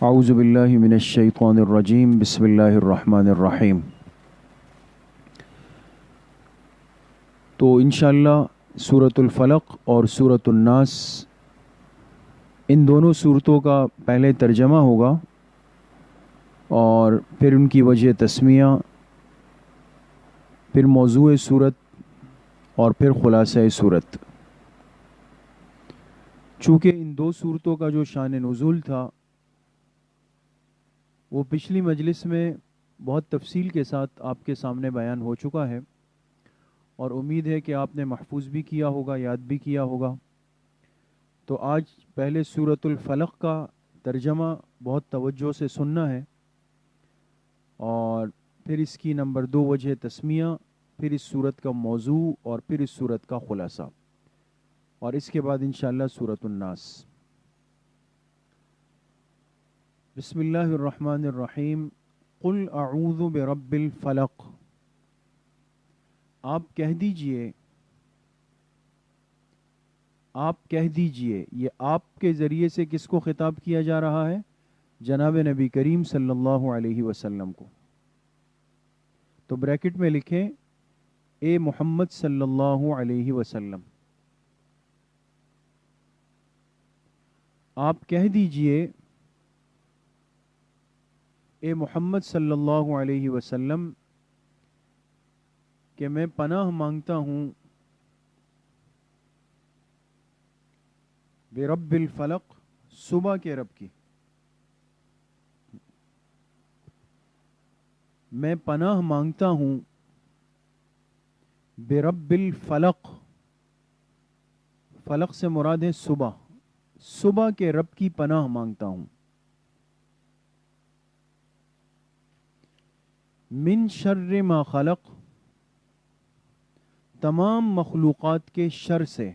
اعوذ باللہ من الشیطان الرجیم بسم اللہ الرحمن الرحیم۔ تو انشاءاللہ سورۃ الفلق اور سورۃ الناس ان دونوں صورتوں کا پہلے ترجمہ ہوگا اور پھر ان کی وجہ تسمیہ، پھر موضوع صورت اور پھر خلاصہ صورت۔ چونکہ ان دو صورتوں کا جو شان نزول تھا وہ پچھلی مجلس میں بہت تفصیل کے ساتھ آپ کے سامنے بیان ہو چکا ہے، اور امید ہے کہ آپ نے محفوظ بھی کیا ہوگا، یاد بھی کیا ہوگا۔ تو آج پہلے سورۃ الفلق کا ترجمہ بہت توجہ سے سننا ہے، اور پھر اس کی نمبر 2 وجہ تسمیہ، پھر اس سورت کا موضوع اور پھر اس سورت کا خلاصہ، اور اس کے بعد انشاءاللہ سورۃ الناس۔ بسم اللہ الرحمن الرحیم۔ قل اعوذ برب الفلق، آپ کہہ دیجئے، یہ آپ کے ذریعے سے کس کو خطاب کیا جا رہا ہے؟ جناب نبی کریم صلی اللہ علیہ وسلم کو۔ تو بریکٹ میں لکھیں اے محمد صلی اللہ علیہ وسلم، آپ کہہ دیجئے اے محمد صلی اللہ علیہ وسلم کہ میں پناہ مانگتا ہوں برب الفلق، صبح کے رب کی۔ میں پناہ مانگتا ہوں برب الفلق، فلق سے مراد ہے صبح، صبح کے رب کی پناہ مانگتا ہوں۔ من شر ما خلق، تمام مخلوقات کے شر سے،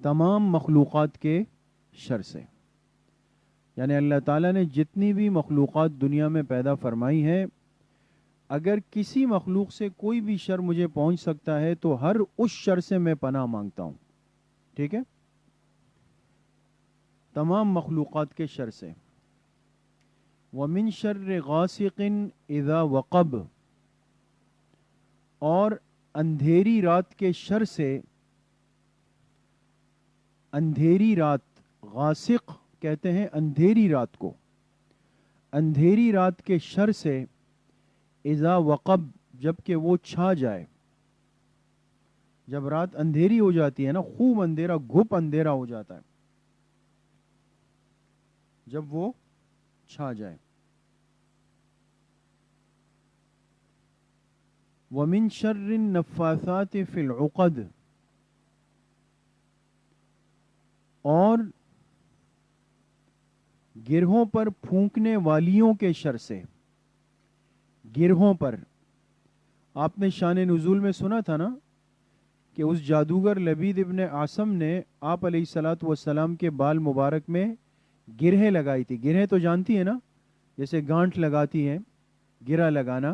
تمام مخلوقات کے شر سے، یعنی اللہ تعالیٰ نے جتنی بھی مخلوقات دنیا میں پیدا فرمائی ہے، اگر کسی مخلوق سے کوئی بھی شر مجھے پہنچ سکتا ہے تو ہر اس شر سے میں پناہ مانگتا ہوں۔ ٹھیک ہے؟ تمام مخلوقات کے شر سے۔ وَمِن شَرِّ غَاسِقٍ اِذَا وَقَبَ، اور اندھیری رات کے شر سے، اندھیری رات، غاسق کہتے ہیں اندھیری رات کو، اندھیری رات کے شر سے، اذا وقب، جب کہ وہ چھا جائے۔ جب رات اندھیری ہو جاتی ہے نا، خوب اندھیرا، گھپ اندھیرا ہو جاتا ہے، جب وہ چھا جائے۔ وَمِن شَرِّ النَّفَّاثَاتِ فِي الْعُقَدِ، اور گرہوں پر پھونکنے والیوں کے شر سے۔ گرہوں پر، آپ نے شان نزول میں سنا تھا نا کہ اس جادوگر لبید ابن عاصم نے آپ علیہ الصلاۃ والسلام کے بال مبارک میں گرہیں لگائی تھی۔ گرہیں تو جانتی ہیں نا، جیسے گانٹھ لگاتی ہیں، گرہ لگانا۔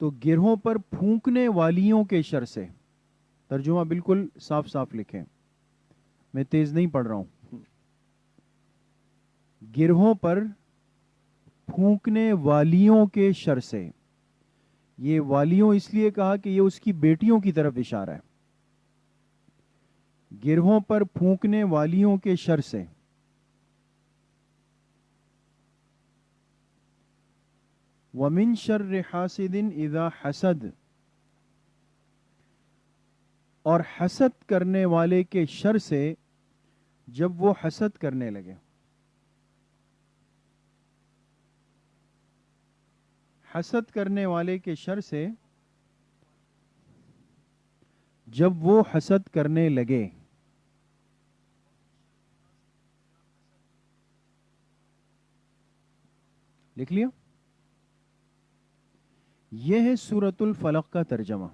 تو گرہوں پر پھونکنے والیوں کے شر سے، ترجمہ بالکل صاف صاف لکھیں، میں تیز نہیں پڑھ رہا ہوں۔ گرہوں پر پھونکنے والیوں کے شر سے، یہ والیوں اس لیے کہا کہ یہ اس کی بیٹیوں کی طرف اشارہ ہے۔ گرہوں پر پھونکنے والیوں کے شر سے۔ وَمِن شَرِّ حَاسِدٍ اِذَا حَسَدَ، اور حسد کرنے والے کے شر سے جب وہ حسد کرنے لگے۔ حسد کرنے والے کے شر سے جب وہ حسد کرنے لگے۔ لکھ لیا؟ یہ ہے سورۃ الفلق کا ترجمہ۔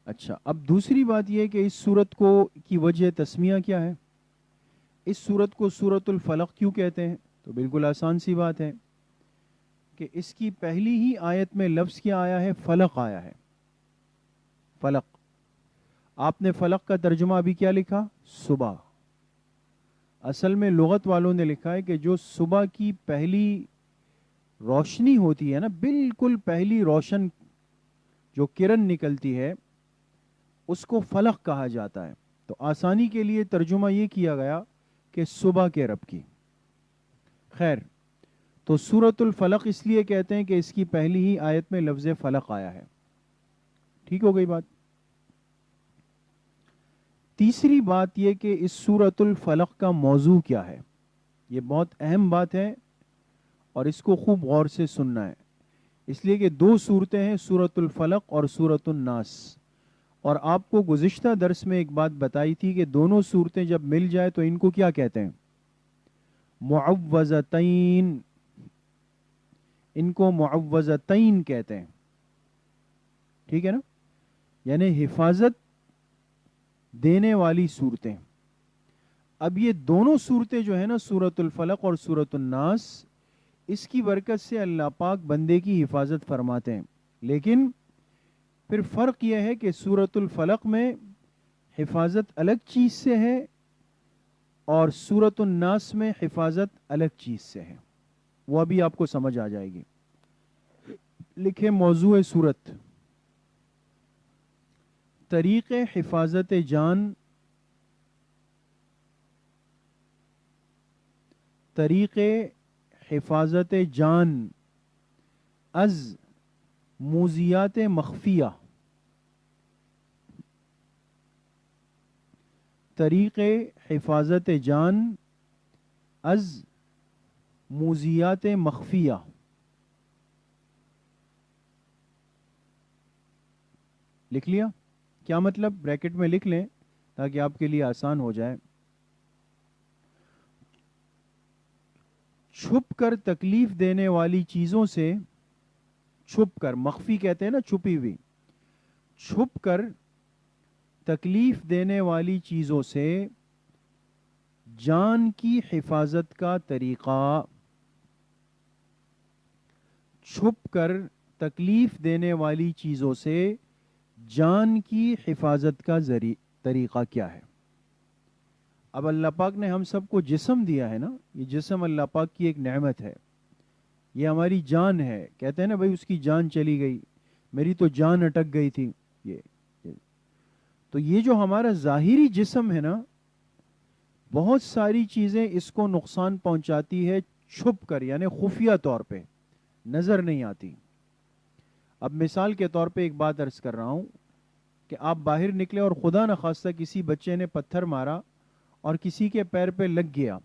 اچھا، اب دوسری بات یہ کہ اس سورت کو کی وجہ تسمیہ کیا ہے؟ اس سورت کو سورۃ الفلق کیوں کہتے ہیں؟ تو بالکل آسان سی بات ہے کہ اس کی پہلی ہی آیت میں لفظ کیا آیا ہے؟ فلق آیا ہے، فلق۔ آپ نے فلق کا ترجمہ ابھی کیا لکھا؟ صبح۔ اصل میں لغت والوں نے لکھا ہے کہ جو صبح کی پہلی روشنی ہوتی ہے نا، بالکل پہلی روشن جو کرن نکلتی ہے، اس کو فلق کہا جاتا ہے۔ تو آسانی کے لیے ترجمہ یہ کیا گیا کہ صبح کے رب کی۔ خیر، تو سورۃ الفلق اس لیے کہتے ہیں کہ اس کی پہلی ہی آیت میں لفظ فلق آیا ہے۔ ٹھیک ہو گئی بات؟ تیسری بات یہ کہ اس سورۃ الفلق کا موضوع کیا ہے، یہ بہت اہم بات ہے اور اس کو خوب غور سے سننا ہے، اس لیے کہ دو صورتیں ہیں، سورۃ الفلق اور سورۃ الناس۔ اور آپ کو گزشتہ درس میں ایک بات بتائی تھی کہ دونوں صورتیں جب مل جائے تو ان کو کیا کہتے ہیں؟ معوذتین، ان کو معوذتین کہتے ہیں۔ ٹھیک ہے نا؟ یعنی حفاظت دینے والی صورتیں۔ اب یہ دونوں صورتیں جو ہیں نا، سورۃ الفلق اور سورۃ الناس، اس کی برکت سے اللہ پاک بندے کی حفاظت فرماتے ہیں، لیکن پھر فرق یہ ہے کہ سورۃ الفلق میں حفاظت الگ چیز سے ہے اور سورۃ الناس میں حفاظت الگ چیز سے ہے، وہ ابھی آپ کو سمجھ آ جائے گی۔ لکھے موضوع سورت: طریق حفاظت جان، طریق حفاظت جان از موذیات مخفیہ، طریق حفاظت جان از موذیات مخفیہ۔ لکھ لیا؟ کیا مطلب؟ بریکٹ میں لکھ لیں تاکہ آپ کے لیے آسان ہو جائے۔ چھپ کر تکلیف دینے والی چیزوں سے، چھپ کر، مخفی کہتے ہیں نا چھپی ہوئی، چھپ کر تکلیف دینے والی چیزوں سے جان کی حفاظت کا طریقہ، چھپ کر تکلیف دینے والی چیزوں سے جان کی حفاظت کا طریقہ کیا ہے؟ اب اللہ پاک نے ہم سب کو جسم دیا ہے نا، یہ جسم اللہ پاک کی ایک نعمت ہے، یہ ہماری جان ہے۔ کہتے ہیں نا بھائی اس کی جان چلی گئی، میری تو جان اٹک گئی تھی۔ یہ تو یہ جو ہمارا ظاہری جسم ہے نا، بہت ساری چیزیں اس کو نقصان پہنچاتی ہے چھپ کر، یعنی خفیہ طور پہ نظر نہیں آتی۔ اب مثال کے طور پہ ایک بات عرض کر رہا ہوں کہ آپ باہر نکلے اور خدا نخواستہ کسی بچے نے پتھر مارا اور کسی کے پیر پہ لگ گیا،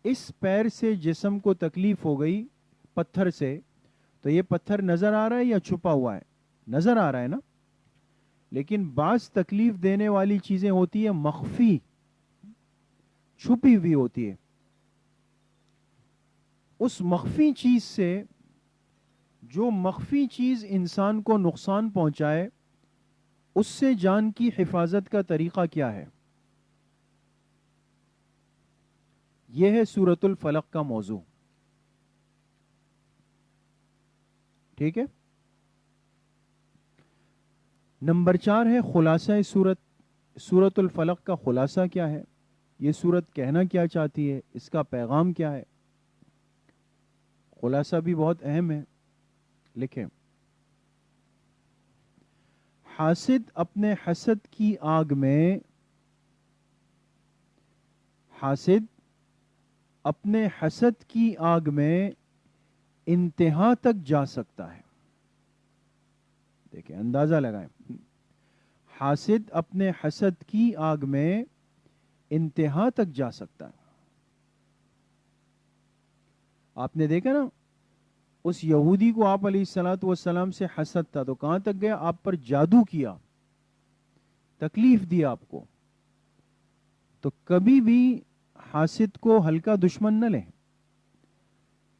اس پیر سے جسم کو تکلیف ہو گئی پتھر سے، تو یہ پتھر نظر آ رہا ہے یا چھپا ہوا ہے؟ نظر آ رہا ہے نا۔ لیکن بعض تکلیف دینے والی چیزیں ہوتی ہیں مخفی، چھپی ہوئی ہوتی ہے، اس مخفی چیز سے، جو مخفی چیز انسان کو نقصان پہنچائے، اس سے جان کی حفاظت کا طریقہ کیا ہے؟ یہ ہے سورۃ الفلق کا موضوع۔ ٹھیک ہے؟ نمبر 4 ہے خلاصہ سورت۔ سورۃ الفلق کا خلاصہ کیا ہے؟ یہ سورت کہنا کیا چاہتی ہے؟ اس کا پیغام کیا ہے؟ خلاصہ بھی بہت اہم ہے، لکھیں: حاسد اپنے حسد کی آگ میں، حاسد اپنے حسد کی آگ میں انتہا تک جا سکتا ہے۔ دیکھیں، اندازہ لگائیں، حاسد اپنے حسد کی آگ میں انتہا تک جا سکتا ہے۔ آپ نے دیکھا نا، اس یہودی کو آپ علیہ الصلوۃ والسلام سے حسد تھا تو کہاں تک گیا؟ آپ پر جادو کیا، تکلیف دیا آپ کو۔ تو کبھی بھی حاسد کو ہلکا دشمن نہ لیں۔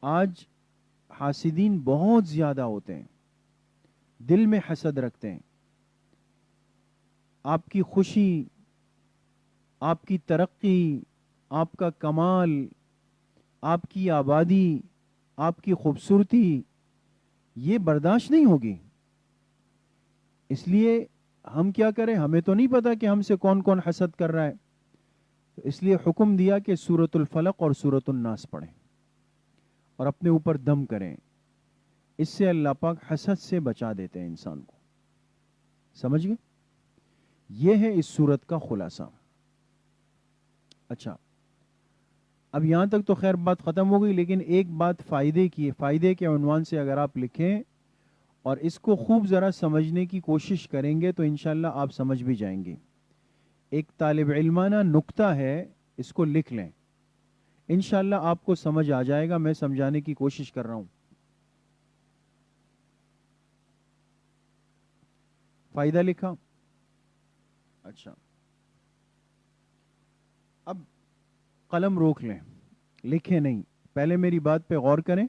آج حاسدین بہت زیادہ ہوتے ہیں، دل میں حسد رکھتے ہیں، آپ کی خوشی، آپ کی ترقی، آپ کا کمال، آپ کی آبادی، آپ کی خوبصورتی یہ برداشت نہیں ہوگی. اس لیے ہم کیا کریں؟ ہمیں تو نہیں پتا کہ ہم سے کون کون حسد کر رہا ہے. تو اس لیے حکم دیا کہ سورۃ الفلق اور سورۃ الناس پڑھیں اور اپنے اوپر دم کریں. اس سے اللہ پاک حسد سے بچا دیتے ہیں انسان کو. سمجھ گئے؟ یہ ہے اس سورت کا خلاصہ. اچھا، اب یہاں تک تو خیر بات ختم ہو گئی، لیکن ایک بات فائدے کی ہے. فائدے کے عنوان سے اگر آپ لکھیں اور اس کو خوب ذرا سمجھنے کی کوشش کریں گے تو انشاءاللہ آپ سمجھ بھی جائیں گے. ایک طالب علمانہ نکتہ ہے، اس کو لکھ لیں، انشاءاللہ آپ کو سمجھ آ جائے گا. میں سمجھانے کی کوشش کر رہا ہوں. فائدہ لکھا؟ اچھا، اب قلم روک لیں، لکھیں نہیں، پہلے میری بات پہ غور کریں.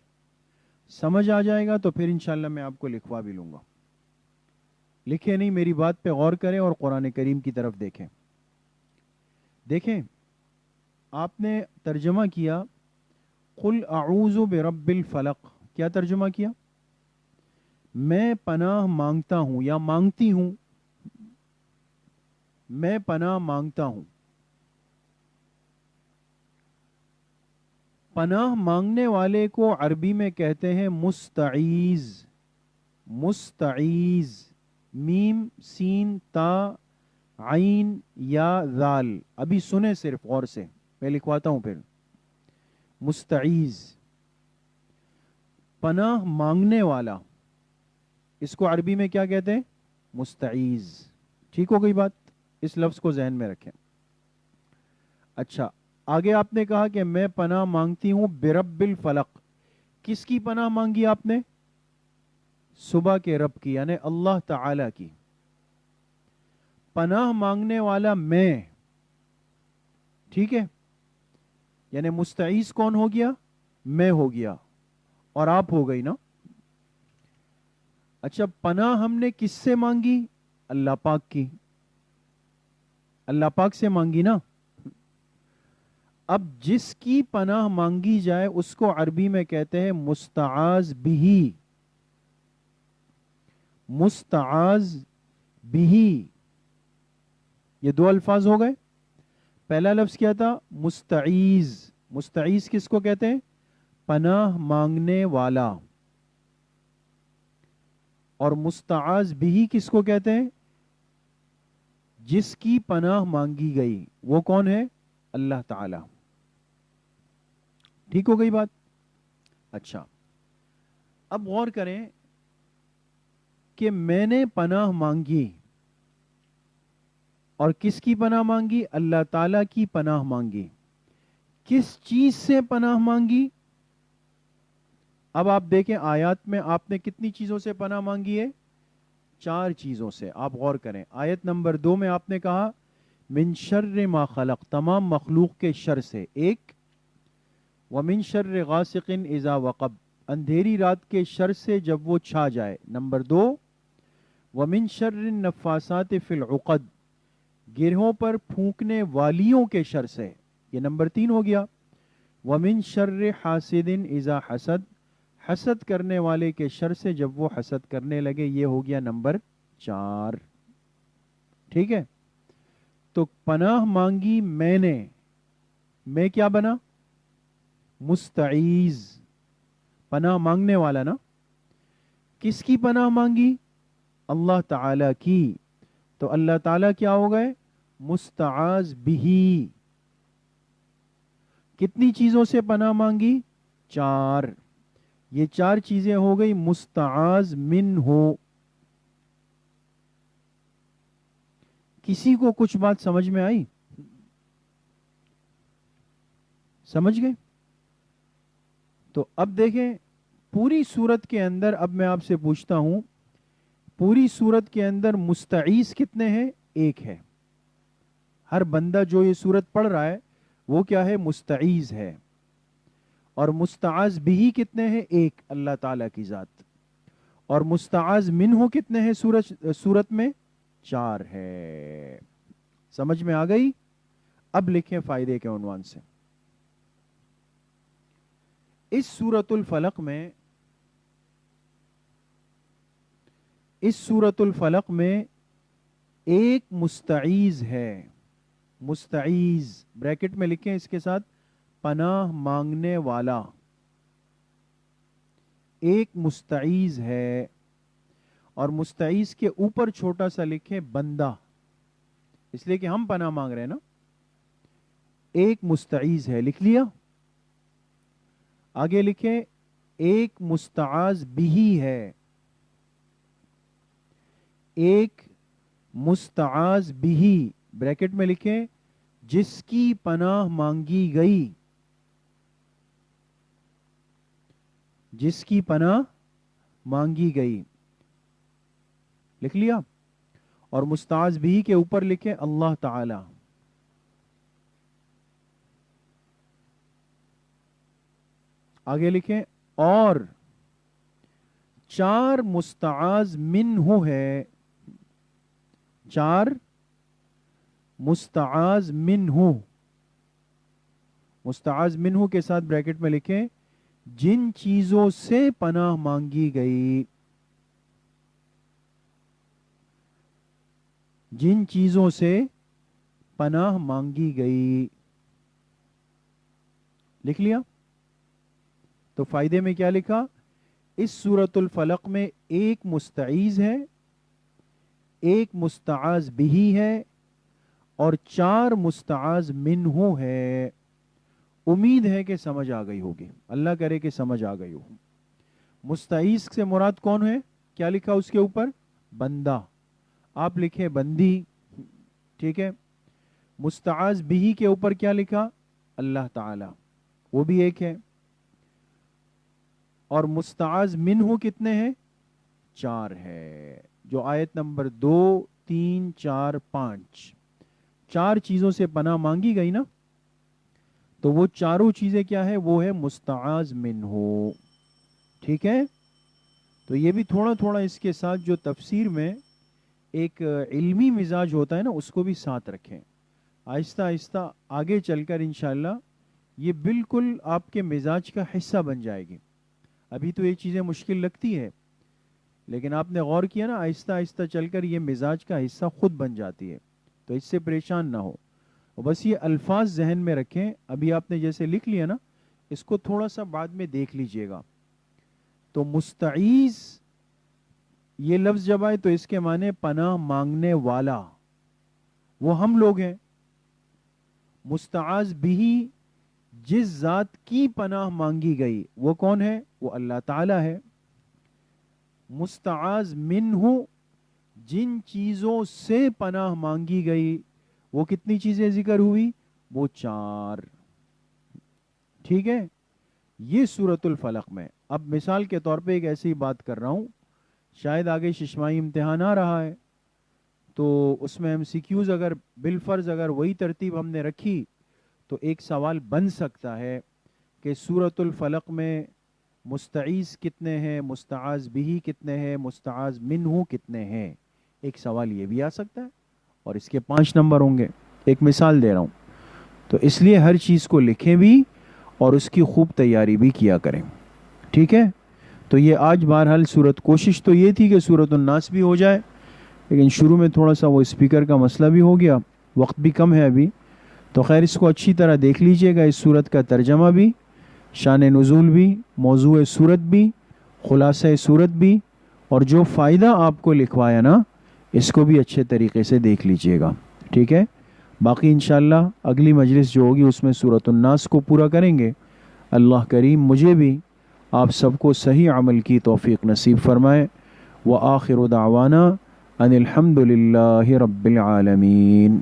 سمجھ آ جائے گا تو پھر انشاءاللہ میں آپ کو لکھوا بھی لوں گا. لکھیں نہیں، میری بات پہ غور کریں اور قرآن کریم کی طرف دیکھیں. دیکھیں، آپ نے ترجمہ کیا قل اعوذ برب الفلق. کیا ترجمہ کیا؟ میں پناہ مانگتا ہوں یا مانگتی ہوں. میں پناہ مانگتا ہوں. پناہ مانگنے والے کو عربی میں کہتے ہیں مستعیذ. مستعیذ، میم سین تا عین یا ذال. ابھی سنیں صرف غور سے، میں لکھواتا ہوں پھر. مستعیذ، پناہ مانگنے والا، اس کو عربی میں کیا کہتے ہیں؟ مستعیذ. ٹھیک ہو گئی بات؟ اس لفظ کو ذہن میں رکھیں. اچھا، آگے آپ نے کہا کہ میں پناہ مانگتی ہوں برب الفلق. کس کی پناہ مانگی آپ نے؟ صبح کے رب کی، یعنی اللہ تعالی کی. پناہ مانگنے والا میں، ٹھیک ہے؟ یعنی مستعیذ کون ہو گیا؟ میں ہو گیا، اور آپ ہو گئی نا. اچھا، پناہ ہم نے کس سے مانگی؟ اللہ پاک کی. اللہ پاک سے مانگی نا. اب جس کی پناہ مانگی جائے اس کو عربی میں کہتے ہیں مستعاذ بھی. مستعاذ بھی، یہ دو الفاظ ہو گئے. پہلا لفظ کیا تھا؟ مستعیذ. مستعیذ کس کو کہتے ہیں؟ پناہ مانگنے والا. اور مستعاذ بھی کس کو کہتے ہیں؟ جس کی پناہ مانگی گئی. وہ کون ہے؟ اللہ تعالی. ٹھیک ہو گئی بات؟ اچھا، اب غور کریں کہ میں نے پناہ مانگی، اور کس کی پناہ مانگی؟ اللہ تعالی کی پناہ مانگی. کس چیز سے پناہ مانگی؟ اب آپ دیکھیں آیات میں آپ نے کتنی چیزوں سے پناہ مانگی ہے؟ 4 چیزوں سے. آپ غور کریں، آیت نمبر 2 میں آپ نے کہا من شر ما خلق، تمام مخلوق کے شر سے. ایک، ومن شر غاسق اذا وقب، اندھیری رات کے شر سے جب وہ چھا جائے. نمبر 2، ومن شر النفاسات فی العقد، گرہوں پر پھونکنے والیوں کے شر سے. یہ نمبر 3 ہو گیا. ومن شر حاسد اذا حسد، حسد کرنے والے کے شر سے جب وہ حسد کرنے لگے. یہ ہو گیا نمبر 4. ٹھیک ہے؟ تو پناہ مانگی میں نے، میں کیا بنا؟ مستعیذ، پناہ مانگنے والا نا. کس کی پناہ مانگی؟ اللہ تعالی کی. تو اللہ تعالی کیا ہو گئے؟ مستعاذ بھی. کتنی چیزوں سے پناہ مانگی؟ 4. یہ 4 چیزیں ہو گئی مستعاذ من ہو. کسی کو کچھ بات سمجھ میں آئی؟ سمجھ گئے؟ تو اب دیکھیں پوری سورت کے اندر، اب میں آپ سے پوچھتا ہوں، پوری سورت کے اندر مستعیذ کتنے ہیں؟ 1 ہے. ہر بندہ جو یہ سورت پڑھ رہا ہے وہ کیا ہے؟ مستعیذ ہے. اور مستعاذ بھی کتنے ہیں؟ 1، اللہ تعالیٰ کی ذات. اور مستعاذ منہ کتنے ہیں سورت میں؟ 4 ہے. سمجھ میں آ گئی؟ اب لکھیں فائدے کے عنوان سے. اس سورۃ الفلق میں ایک مستعیذ ہے. مستعیذ بریکٹ میں لکھیں اس کے ساتھ پناہ مانگنے والا. ایک مستعیذ ہے اور مستعیذ کے اوپر چھوٹا سا لکھیں بندہ، اس لیے کہ ہم پناہ مانگ رہے ہیں نا. ایک مستعیذ ہے لکھ لیا. آگے لکھیں ایک مستعاذ بھی ہے. ایک مستعاذ بھی بریکٹ میں لکھیں جس کی پناہ مانگی گئی. جس کی پناہ مانگی گئی لکھ لیا. اور مستعاذ بھی کے اوپر لکھیں اللہ تعالی. آگے لکھیں اور 4 مستعاذ منہ ہے. 4 مستعاذ منہ. مستعاذ منہ کے ساتھ بریکٹ میں لکھیں جن چیزوں سے پناہ مانگی گئی. جن چیزوں سے پناہ مانگی گئی لکھ لیا. تو فائدے میں کیا لکھا؟ اس سورۃ الفلق میں ایک مستعیذ ہے، ایک مستعاذ بھی ہے اور 4 مستعاذ منہ ہے. امید ہے کہ سمجھ آ گئی ہوگی، اللہ کرے کہ سمجھ آ گئی ہو. مستعیذ سے مراد کون ہے؟ کیا لکھا اس کے اوپر؟ بندہ. آپ لکھیں بندی. ٹھیک ہے. مستعاذ بھی کے اوپر کیا لکھا؟ اللہ تعالی، وہ بھی ایک ہے. اور مستعاذ منہ کتنے ہیں؟ 4 ہے، جو آیت نمبر 2 3 4 5 4 چیزوں سے پناہ مانگی گئی نا، تو وہ چاروں چیزیں کیا ہے؟ وہ ہے مستعاذ منہ. ٹھیک ہے. تو یہ بھی تھوڑا تھوڑا اس کے ساتھ جو تفسیر میں ایک علمی مزاج ہوتا ہے نا، اس کو بھی ساتھ رکھیں. آہستہ آہستہ آگے چل کر انشاءاللہ یہ بالکل آپ کے مزاج کا حصہ بن جائے گی. ابھی تو یہ چیزیں مشکل لگتی ہے، لیکن آپ نے غور کیا نا، آہستہ آہستہ چل کر یہ مزاج کا حصہ خود بن جاتی ہے. تو اس سے پریشان نہ ہو، بس یہ الفاظ ذہن میں رکھیں. ابھی آپ نے جیسے لکھ لیا نا، اس کو تھوڑا سا بعد میں دیکھ لیجئے گا. تو مستعیذ یہ لفظ جب آئے تو اس کے معنی پناہ مانگنے والا، وہ ہم لوگ ہیں. مستعاذ بھی جس ذات کی پناہ مانگی گئی، وہ کون ہے؟ وہ اللہ تعالی ہے. مستعاذ منہ جن چیزوں سے پناہ مانگی گئی، وہ کتنی چیزیں ذکر ہوئی؟ وہ 4. ٹھیک ہے. یہ سورۃ الفلق میں. اب مثال کے طور پہ ایک ایسی بات کر رہا ہوں، شاید آگے ششمائی امتحان آ رہا ہے، تو اس میں MCQs اگر بالفرض اگر وہی ترتیب ہم نے رکھی تو ایک سوال بن سکتا ہے کہ سورۃ الفلق میں مستعیذ کتنے ہیں، مستعاذ بھی کتنے ہیں، مستعاذ منہ کتنے ہیں. ایک سوال یہ بھی آ سکتا ہے اور اس کے 5 نمبر ہوں گے. ایک مثال دے رہا ہوں، تو اس لیے ہر چیز کو لکھیں بھی اور اس کی خوب تیاری بھی کیا کریں. ٹھیک ہے. تو یہ آج بہرحال کوشش تو یہ تھی کہ سورۃ الناس بھی ہو جائے، لیکن شروع میں تھوڑا سا وہ اسپیکر کا مسئلہ بھی ہو گیا، وقت بھی کم ہے ابھی. تو خیر اس کو اچھی طرح دیکھ لیجئے گا. اس سورت کا ترجمہ بھی، شان نزول بھی، موضوع سورت بھی، خلاصہ سورت بھی، اور جو فائدہ آپ کو لکھوایا نا، اس کو بھی اچھے طریقے سے دیکھ لیجئے گا. ٹھیک ہے. باقی انشاءاللہ اگلی مجلس جو ہوگی اس میں سورۃ الناس کو پورا کریں گے. اللہ کریم مجھے بھی آپ سب کو صحیح عمل کی توفیق نصیب فرمائے. وآخر دعوانا ان الحمد للہ رب العالمین.